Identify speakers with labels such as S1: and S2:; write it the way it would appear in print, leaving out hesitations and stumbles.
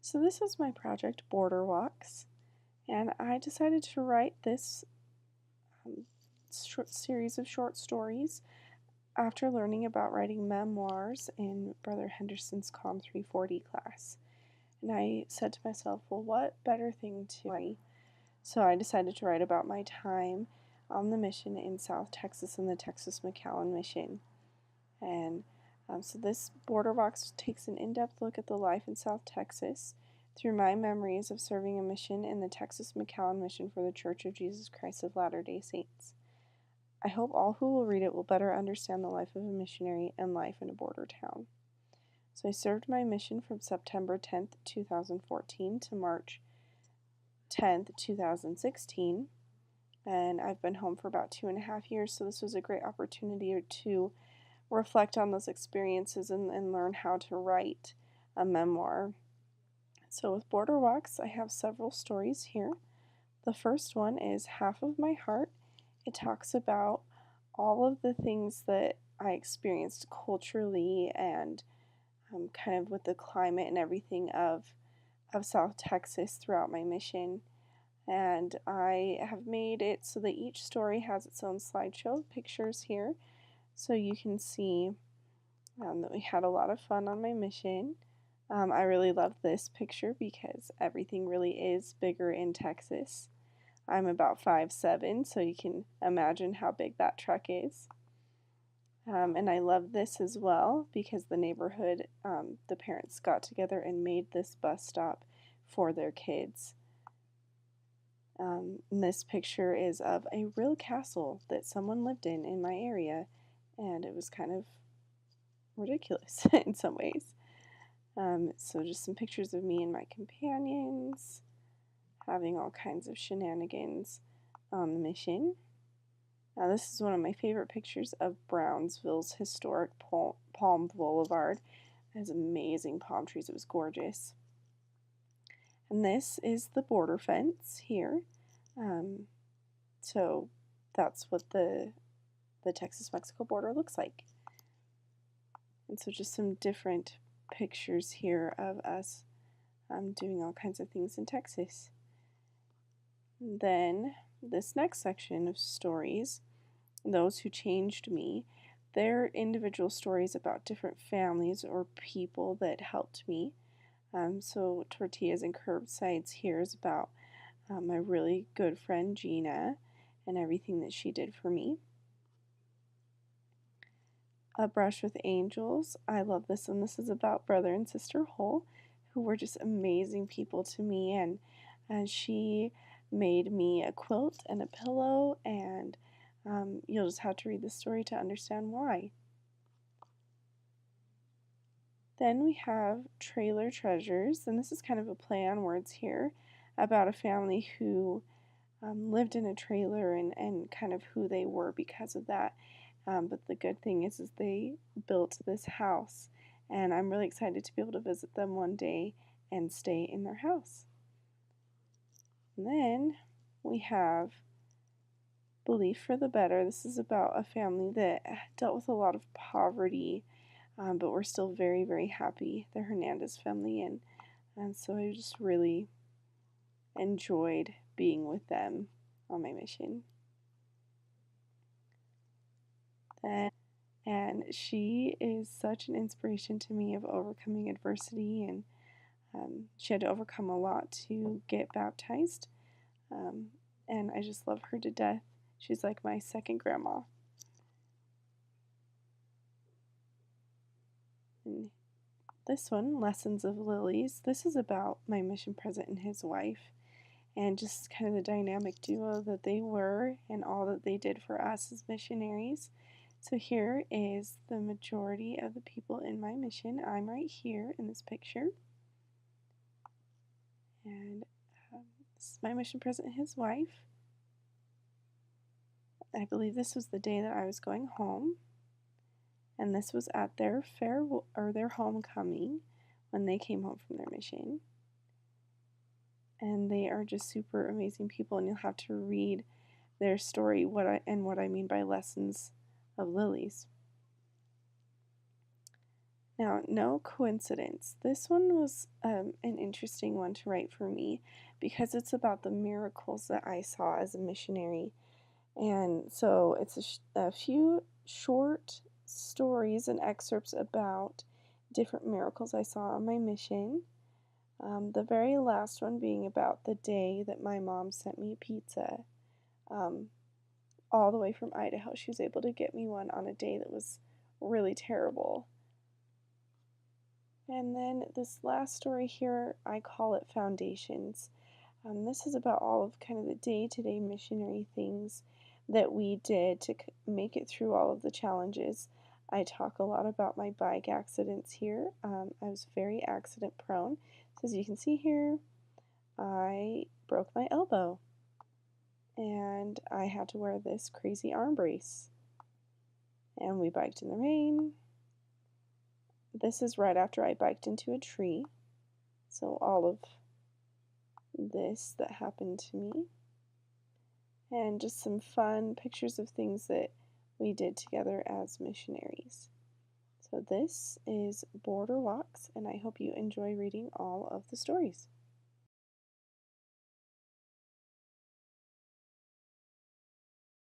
S1: So this is my project Border Walks, and I decided to write this um, short series of short stories after learning about writing memoirs in Brother Henderson's Com 340 class. And I said to myself, well, what better thing to write? So I decided to write about my time on the mission in South Texas and the Texas McAllen mission. And so this border box takes an in-depth look at the life in South Texas through my memories of serving a mission in the Texas McAllen mission for the Church of Jesus Christ of Latter-day Saints. I hope all who will read it will better understand the life of a missionary and life in a border town. So I served my mission from September 10th, 2014 to March 10th, 2016, and I've been home for about 2.5 years, so this was a great opportunity to reflect on those experiences and learn how to write a memoir. So with Border Walks, I have several stories here. The first one is Half of My Heart. It talks about all of the things that I experienced culturally and kind of with the climate and everything of South Texas throughout my mission. And I have made it so that each story has its own slideshow pictures here, so you can see that we had a lot of fun on my mission. I really love this picture because everything really is bigger in Texas. I'm about 5'7", so you can imagine how big that truck is. And I love this as well because the neighborhood, the parents got together and made this bus stop for their kids. And this picture is of a real castle that someone lived in my area, and it was kind of ridiculous in some ways. So just some pictures of me and my companions having all kinds of shenanigans on the mission. Now this is one of my favorite pictures of Brownsville's historic Palm Boulevard. It has amazing palm trees. It was gorgeous. And this is the border fence here. So that's what the Texas-Mexico border looks like. And so just some different pictures here of us doing all kinds of things in Texas. And then this next section of stories, those who changed me, they're individual stories about different families or people that helped me. So Tortillas and Curbsides here is about my really good friend Gina and everything that she did for me. A Brush with Angels, I love this one. This is about Brother and Sister Hull, who were just amazing people to me, and she made me a quilt and a pillow, and you'll just have to read the story to understand why. Then we have Trailer Treasures, and this is kind of a play on words here about a family who lived in a trailer and kind of who they were because of that. But the good thing is they built this house, and I'm really excited to be able to visit them one day and stay in their house. And then we have Belief for the Better. This is about a family that dealt with a lot of poverty, but we're still very, very happy, the Hernandez family, and so I just really enjoyed being with them on my mission. And she is such an inspiration to me of overcoming adversity, and she had to overcome a lot to get baptized, and I just love her to death. She's like my second grandma. And this one, Lessons of Lilies, this is about my mission president and his wife, and just kind of the dynamic duo that they were and all that they did for us as missionaries. So here is the majority of the people in my mission. I'm right here in this picture. And this is my mission president and his wife. I believe this was the day that I was going home. And this was at their their homecoming when they came home from their mission. And they are just super amazing people, and you'll have to read their story, what I mean by Lessons of Lilies. Now, no coincidence. This one was an interesting one to write for me because it's about the miracles that I saw as a missionary. And so it's a few short stories and excerpts about different miracles I saw on my mission. The very last one being about the day that my mom sent me pizza, um, all the way from Idaho. She was able to get me one on a day that was really terrible. And then this last story here, I call it Foundations. This is about all of kind of the day-to-day missionary things that we did to make it through all of the challenges. I talk a lot about my bike accidents here. I was very accident prone. So as you can see here, I broke my elbow and I had to wear this crazy arm brace. And we biked in the rain. This is right after I biked into a tree. So all of this that happened to me. And just some fun pictures of things that we did together as missionaries. So this is Border Walks, and I hope you enjoy reading all of the stories.